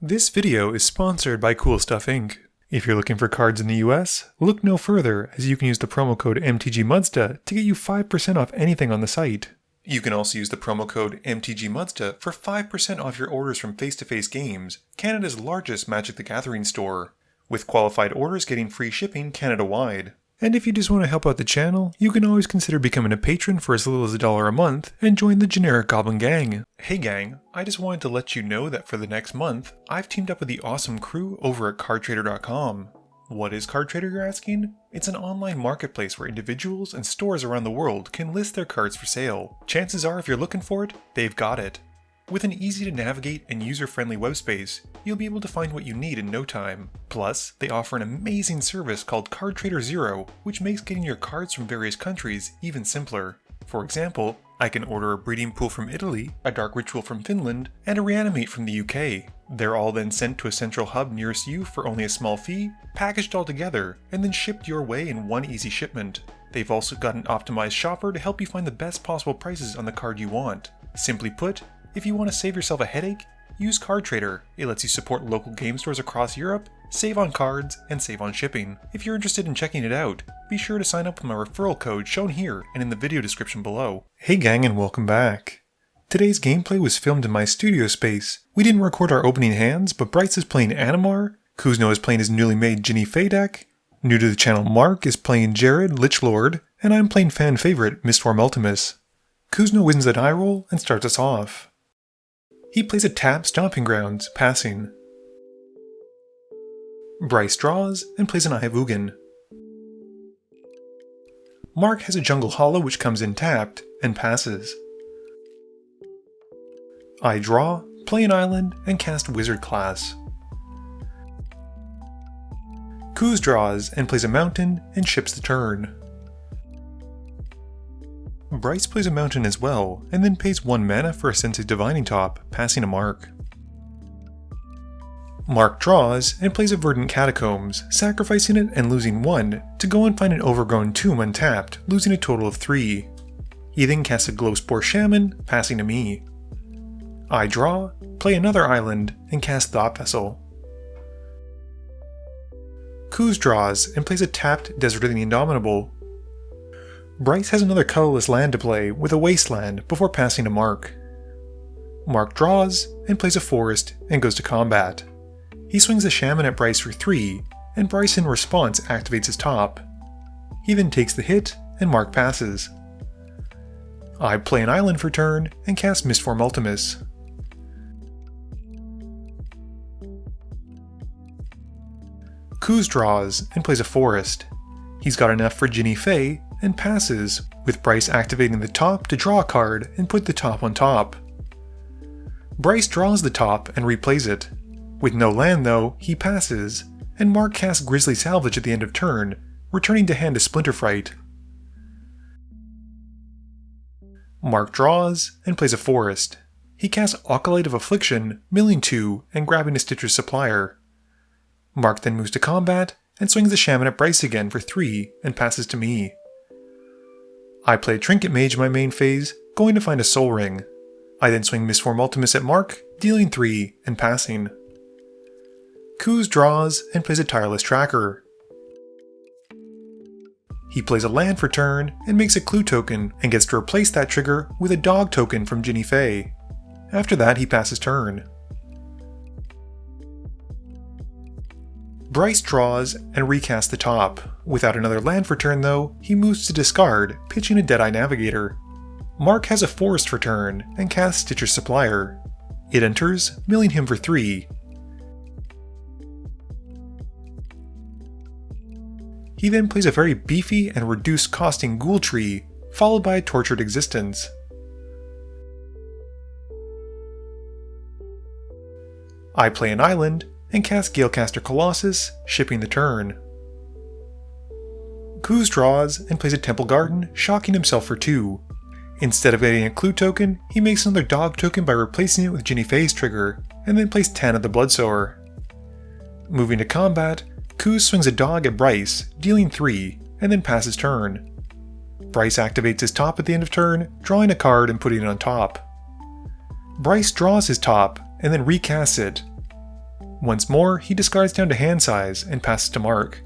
This video is sponsored by Cool Stuff Inc. If you're looking for cards in the US, look no further as you can use the promo code MTGMudsta to get you 5% off anything on the site. You can also use the promo code MTGMudsta for 5% off your orders from Face-to-Face Games, Canada's largest Magic the Gathering store, with qualified orders getting free shipping Canada-wide. And if you just want to help out the channel, you can always consider becoming a patron for as little as $1 a month and join the generic Goblin Gang. Hey gang, I just wanted to let you know that for the next month, I've teamed up with the awesome crew over at cardtrader.com. What is CardTrader, you're asking? It's an online marketplace where individuals and stores around the world can list their cards for sale. Chances are if you're looking for it, they've got it. With an easy to navigate and user-friendly web space, you'll be able to find what you need in no time. Plus, they offer an amazing service called CardTrader Zero, which makes getting your cards from various countries even simpler. For example, I can order a Breeding Pool from Italy, a Dark Ritual from Finland, and a Reanimate from the UK. They're all then sent to a central hub nearest you for only a small fee, packaged all together, and then shipped your way in one easy shipment. They've also got an optimized shopper to help you find the best possible prices on the card you want. Simply put, if you want to save yourself a headache, use CardTrader. It lets you support local game stores across Europe, save on cards, and save on shipping. If you're interested in checking it out, be sure to sign up with my referral code shown here and in the video description below. Hey gang, and welcome back. Today's gameplay was filmed in my studio space. We didn't record our opening hands, but Bryce is playing Animar, Kuzno is playing his newly made Jinnie Fay deck, new to the channel Mark is playing Jarad Lichlord, and I'm playing fan favorite Mistform Ultimus. Kuzno wins the die roll and starts us off. He plays a tap Stomping Grounds, passing. Bryce draws and plays an Eye of Ugin. Mark has a Jungle Hollow which comes in tapped and passes. I draw, play an island, and cast Wizard class. Kuz draws and plays a mountain and ships the turn. Bryce plays a mountain as well, and then pays 1 mana for a Sensei's Divining Top, passing a Mark. Mark draws and plays a Verdant Catacombs, sacrificing it and losing 1 to go and find an Overgrown Tomb untapped, losing a total of 3. He then casts a Glowspore Shaman, passing to me. I draw, play another island, and cast Thought Vessel. Kuz draws and plays a tapped Desert of the Indomitable. Bryce has another colorless land to play with a Wasteland before passing to Mark. Mark draws and plays a forest and goes to combat. He swings a Shaman at Bryce for 3, and Bryce in response activates his top. He then takes the hit and Mark passes. I play an island for turn and cast Mistform Ultimus. Kuz draws and plays a forest. He's got enough for Jinnie Fay and passes, with Bryce activating the top to draw a card and put the top on top. Bryce draws the top and replays it. With no land though, he passes, and Mark casts Grisly Salvage at the end of turn, returning to hand a Splinterfright. Mark draws and plays a forest. He casts Acolyte of Affliction, milling 2 and grabbing a Stitcher's Supplier. Mark then moves to combat and swings the Shaman at Bryce again for 3 and passes to me. I play Trinket Mage in my main phase, going to find a Soul Ring. I then swing Mistform Ultimus at Mark, dealing 3 and passing. Kuz draws and plays a Tireless Tracker. He plays a land for turn and makes a Clue token and gets to replace that trigger with a Dog token from Jinnie Fay. After that he passes turn. Bryce draws and recasts the top. Without another land for turn though, he moves to discard, pitching a Deadeye Navigator. Mark has a forest for turn and casts Stitcher's Supplier. It enters, milling him for 3. He then plays a very beefy and reduced costing Ghoul Tree, followed by a Tortured Existence. I play an island and cast Galecaster Colossus, shipping the turn. Kuz draws and plays a Temple Garden, shocking himself for 2. Instead of getting a Clue token, he makes another Dog token by replacing it with Jinnie Fay's trigger, and then plays Tana the Bloodsower. Moving to combat, Kuz swings a Dog at Bryce, dealing 3, and then passes turn. Bryce activates his top at the end of turn, drawing a card and putting it on top. Bryce draws his top, and then recasts it. Once more, he discards down to hand size and passes to Mark.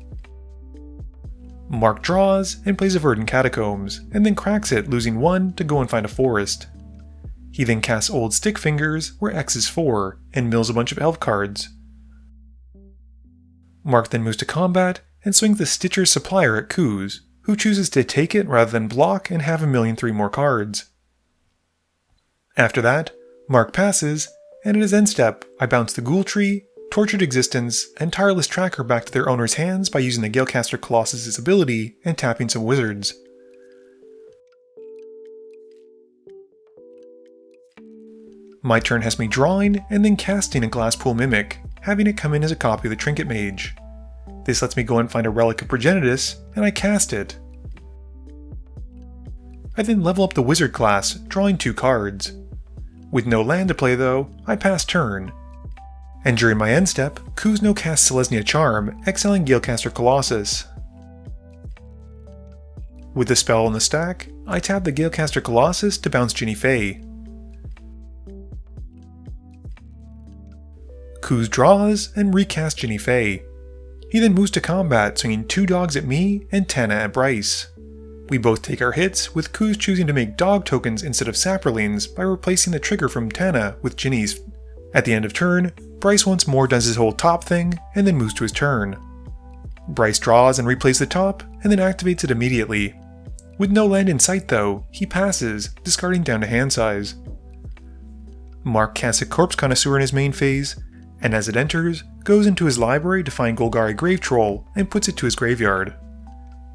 Mark draws and plays a Verdant Catacombs, and then cracks it, losing 1 to go and find a forest. He then casts Old Stick Fingers, where X is 4, and mills a bunch of elf cards. Mark then moves to combat and swings the Stitcher's Supplier at Kuz, who chooses to take it rather than block and have 1,000,003 more cards. After that, Mark passes, and at his end step, I bounce the Ghoul Tree, Tortured Existence, and Tireless Tracker back to their owner's hands by using the Galecaster Colossus' ability and tapping some wizards. My turn has me drawing and then casting a Glasspool Mimic, having it come in as a copy of the Trinket Mage. This lets me go and find a Relic of Progenitus, and I cast it. I then level up the Wizard class, drawing 2 cards. With no land to play though, I pass turn. And during my end step, Kuzno casts Selesnya Charm, exiling Galecaster Colossus. With the spell on the stack, I tap the Galecaster Colossus to bounce Jinnie Fay. Kuz draws and recasts Jinnie Fay. He then moves to combat, swinging 2 dogs at me and Tana at Bryce. We both take our hits, with Kuz choosing to make dog tokens instead of Saprolines by replacing the trigger from Tana with Jinnie's. At the end of turn, Bryce once more does his whole top thing, and then moves to his turn. Bryce draws and replays the top, and then activates it immediately. With no land in sight though, he passes, discarding down to hand size. Mark casts a Corpse Connoisseur in his main phase, and as it enters, goes into his library to find Golgari Grave Troll and puts it to his graveyard.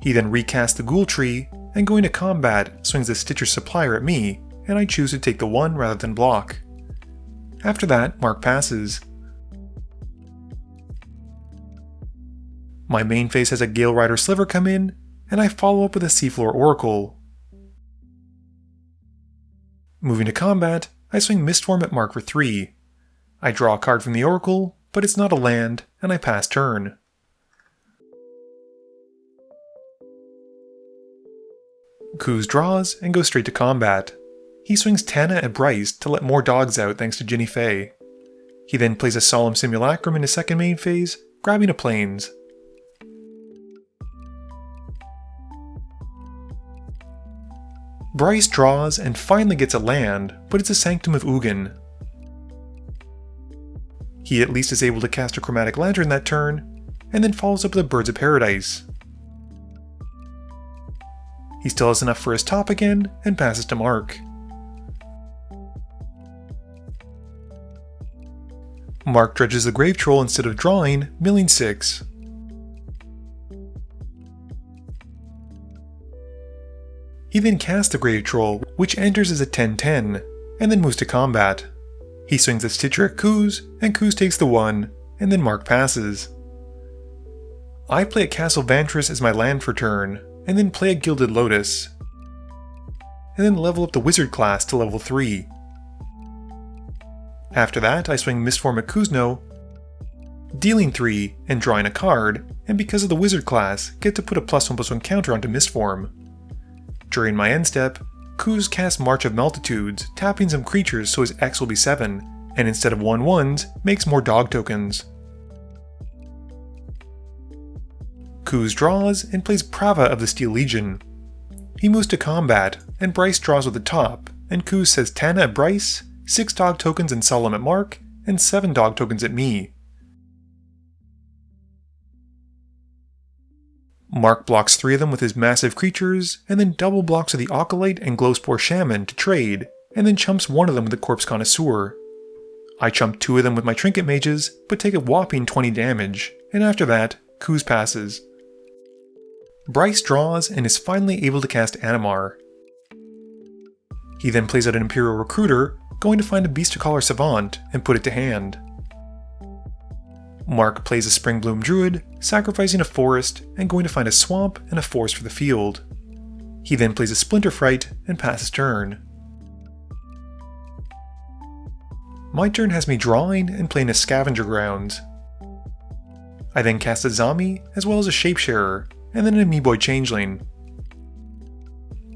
He then recasts the Ghoul Tree, and going to combat, swings the Stitcher's Supplier at me, and I choose to take the 1 rather than block. After that, Mark passes. My main phase has a Gale Rider Sliver come in, and I follow up with a Seafloor Oracle. Moving to combat, I swing Mistform at Mark for 3. I draw a card from the Oracle, but it's not a land, and I pass turn. Kuz draws and goes straight to combat. He swings Tana at Bryce to let more dogs out thanks to Jinnie Fay. He then plays a Solemn Simulacrum in his second main phase, grabbing a Plains. Bryce draws and finally gets a land, but it's a Sanctum of Ugin. He at least is able to cast a Chromatic Lantern that turn, and then follows up with the Birds of Paradise. He still has enough for his top again, and passes to Mark. Mark dredges the Grave Troll instead of drawing, milling 6. He then casts the Grave Troll, which enters as a 10/10, and then moves to combat. He swings the Stitcher at Kuz, and Kuz takes the 1, and then Mark passes. I play a Castle Vantress as my land for turn, and then play a Gilded Lotus, and then level up the Wizard class to level 3. After that, I swing Mistform at Kuzno, dealing 3 and drawing a card, and because of the Wizard class, get to put a +1/+1 counter onto Mistform. During my end step, Kuz casts March of Multitudes, tapping some creatures so his X will be 7, and instead of 1/1s, makes more dog tokens. Kuz draws and plays Prava of the Steel Legion. He moves to combat, and Bryce draws with the top, and Kuz says Tana at Bryce, 6 dog tokens and Solemn at Mark, and 7 dog tokens at me. Mark blocks 3 of them with his massive creatures, and then double blocks with the Acolyte and Glowspore Shaman to trade, and then chumps 1 of them with the Corpse Connoisseur. I chump 2 of them with my Trinket Mages, but take a whopping 20 damage, and after that, Kuz passes. Bryce draws and is finally able to cast Animar. He then plays out an Imperial Recruiter, going to find a Beasticaller Savant and put it to hand. Mark plays a Springbloom Druid, sacrificing a forest and going to find a swamp and a forest for the field. He then plays a Splinter Fright and passes turn. My turn has me drawing and playing a Scavenger Grounds. I then cast a Zombie as well as a Shapesharer, and then an Amoeboid Changeling.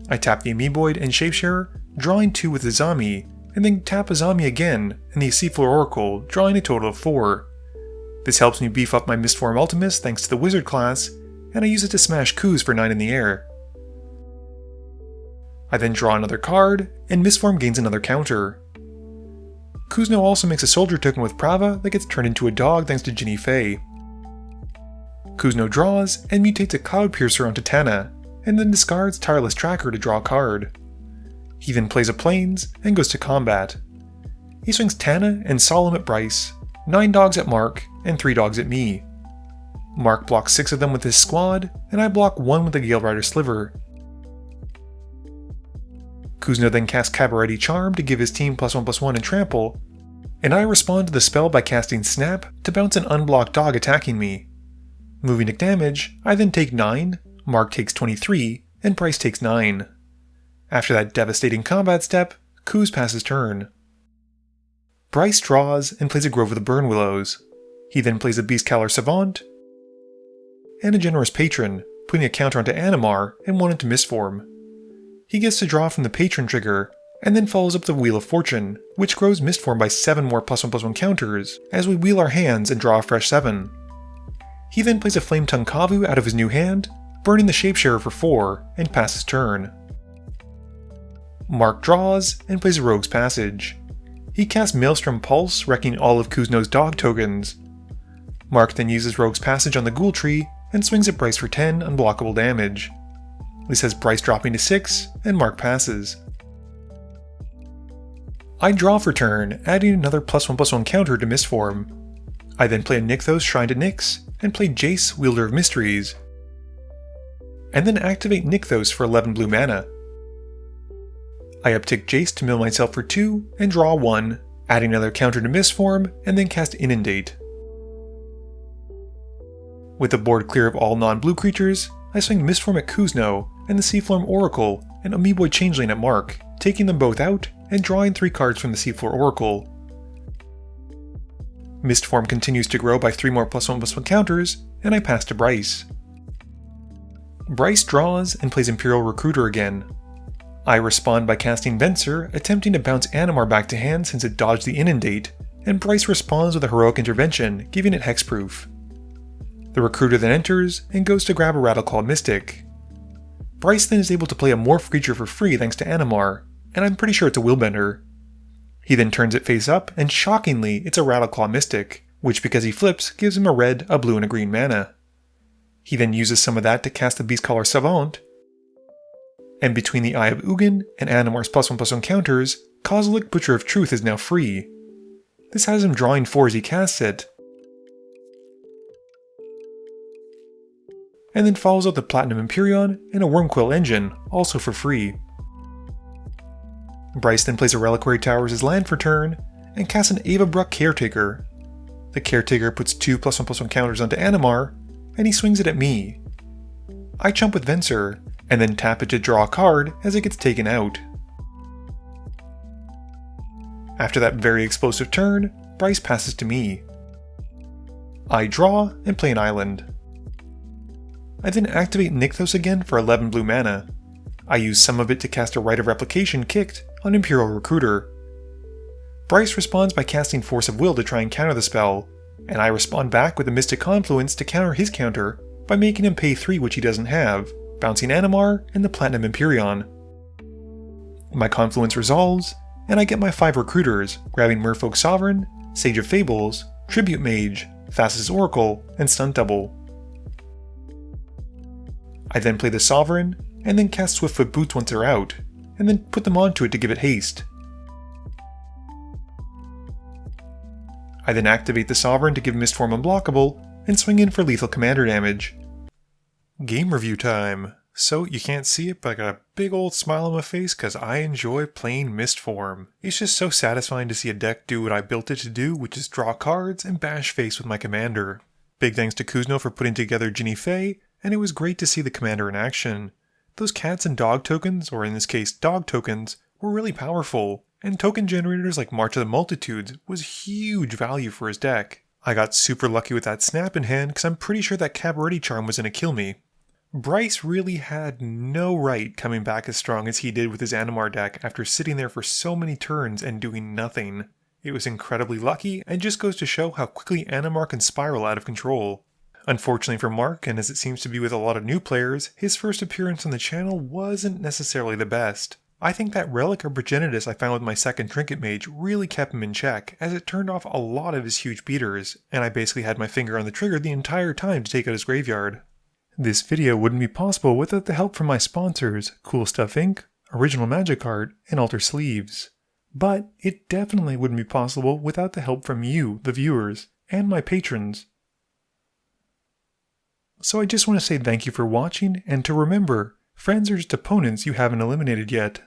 I tap the Amoeboid and Shapesharer, drawing 2 with the Zombie, and then tap a Zombie again and the Seafloor Oracle, drawing a total of 4. This helps me beef up my Mistform Ultimus thanks to the Wizard class, and I use it to smash coups for 9 in the air. I then draw another card, and Mistform gains another counter. Kuzno also makes a soldier token with Prava that gets turned into a dog thanks to Jinnie Fay. Kuzno draws and mutates a Cloud Piercer onto Tana, and then discards Tireless Tracker to draw a card. He then plays a Plains and goes to combat. He swings Tana and Solemn at Bryce, 9 dogs at Mark, and 3 dogs at me. Mark blocks 6 of them with his squad, and I block 1 with the Gale Rider Sliver. Kuzno then casts Cabaretti Charm to give his team +1/+1 and trample, and I respond to the spell by casting Snap to bounce an unblocked dog attacking me. Moving to damage, I then take 9, Mark takes 23, and Bryce takes 9. After that devastating combat step, Kuz passes turn. Bryce draws and plays a Grove of the Burn Willows. He then plays a Beast Caller Savant and a Generous Patron, putting a counter onto Animar and 1 into Mistform. He gets to draw from the Patron trigger, and then follows up the Wheel of Fortune, which grows Mistform by 7 more +1/+1 counters as we wheel our hands and draw a fresh 7. He then plays a Flame Tongue Kavu out of his new hand, burning the Shapesharer for 4, and passes turn. Mark draws and plays a Rogue's Passage. He casts Maelstrom Pulse, wrecking all of Kuzno's dog tokens. Mark then uses Rogue's Passage on the Ghoul Tree and swings at Bryce for 10 unblockable damage. This has Bryce dropping to 6, and Mark passes. I draw for turn, adding another +1/+1 counter to Mistform. I then play a Nykthos Shrine to Nyx, and play Jace, Wielder of Mysteries. And then activate Nykthos for 11 blue mana. I uptick Jace to mill myself for 2, and draw 1, adding another counter to Mistform, and then cast Inundate. With the board clear of all non-blue creatures, I swing Mistform at Kuzno, and the Seafloor Oracle, and Amoeboid Changeling at Mark, taking them both out, and drawing 3 cards from the Seafloor Oracle. Mistform continues to grow by 3 more +1/+1 counters, and I pass to Bryce. Bryce draws and plays Imperial Recruiter again. I respond by casting Venser, attempting to bounce Animar back to hand since it dodged the Inundate, and Bryce responds with a Heroic Intervention, giving it hexproof. The Recruiter then enters and goes to grab a Rattleclaw Mystic. Bryce then is able to play a Morph creature for free thanks to Animar, and I'm pretty sure it's a Willbender. He then turns it face up, and shockingly, it's a Rattleclaw Mystic, which because he flips, gives him a red, a blue, and a green mana. He then uses some of that to cast the Beastcaller Savant, and between the Eye of Ugin and Animar's +1/+1 counters, Kozilek Butcher of Truth is now free. This has him drawing 4 as he casts it, and then follows up the Platinum Empyrean and a Wormquill Engine, also for free. Bryce then plays a Reliquary Tower as his land for turn, and casts an Ava Bruck Caretaker. The Caretaker puts 2 +1/+1 counters onto Animar, and he swings it at me. I chump with Venser, and then tap it to draw a card as it gets taken out. After that very explosive turn, Bryce passes to me. I draw and play an island. I then activate Nykthos again for 11 blue mana. I use some of it to cast a Rite of Replication kicked on Imperial Recruiter. Bryce responds by casting Force of Will to try and counter the spell, and I respond back with a Mystic Confluence to counter his counter by making him pay 3 which he doesn't have, bouncing Animar and the Platinum Empyrean. My Confluence resolves, and I get my 5 recruiters, grabbing Merfolk Sovereign, Sage of Fables, Tribute Mage, Fastest Oracle, and Stunt Double. I then play the Sovereign, and then cast Swiftfoot Boots once they're out, and then put them onto it to give it haste. I then activate the Sovereign to give Mistform unblockable, and swing in for lethal commander damage. Game review time! So, you can't see it, but I got a big old smile on my face because I enjoy playing Mistform. It's just so satisfying to see a deck do what I built it to do, which is draw cards and bash face with my commander. Big thanks to Kuzno for putting together Jinnie Fay, and it was great to see the commander in action. Those cats and dog tokens, or in this case dog tokens, were really powerful, and token generators like March of the Multitudes was huge value for his deck. I got super lucky with that snap in hand because I'm pretty sure that Cabaretti Charm was going to kill me. Bryce really had no right coming back as strong as he did with his Animar deck after sitting there for so many turns and doing nothing. It was incredibly lucky, and just goes to show how quickly Animar can spiral out of control. Unfortunately for Mark, and as it seems to be with a lot of new players, his first appearance on the channel wasn't necessarily the best. I think that Relic of Progenitus I found with my second Trinket Mage really kept him in check, as it turned off a lot of his huge beaters, and I basically had my finger on the trigger the entire time to take out his graveyard. This video wouldn't be possible without the help from my sponsors, Cool Stuff Inc., Original Magic Art, and Alter Sleeves. But it definitely wouldn't be possible without the help from you, the viewers, and my patrons. So I just want to say thank you for watching, and to remember, friends are just opponents you haven't eliminated yet.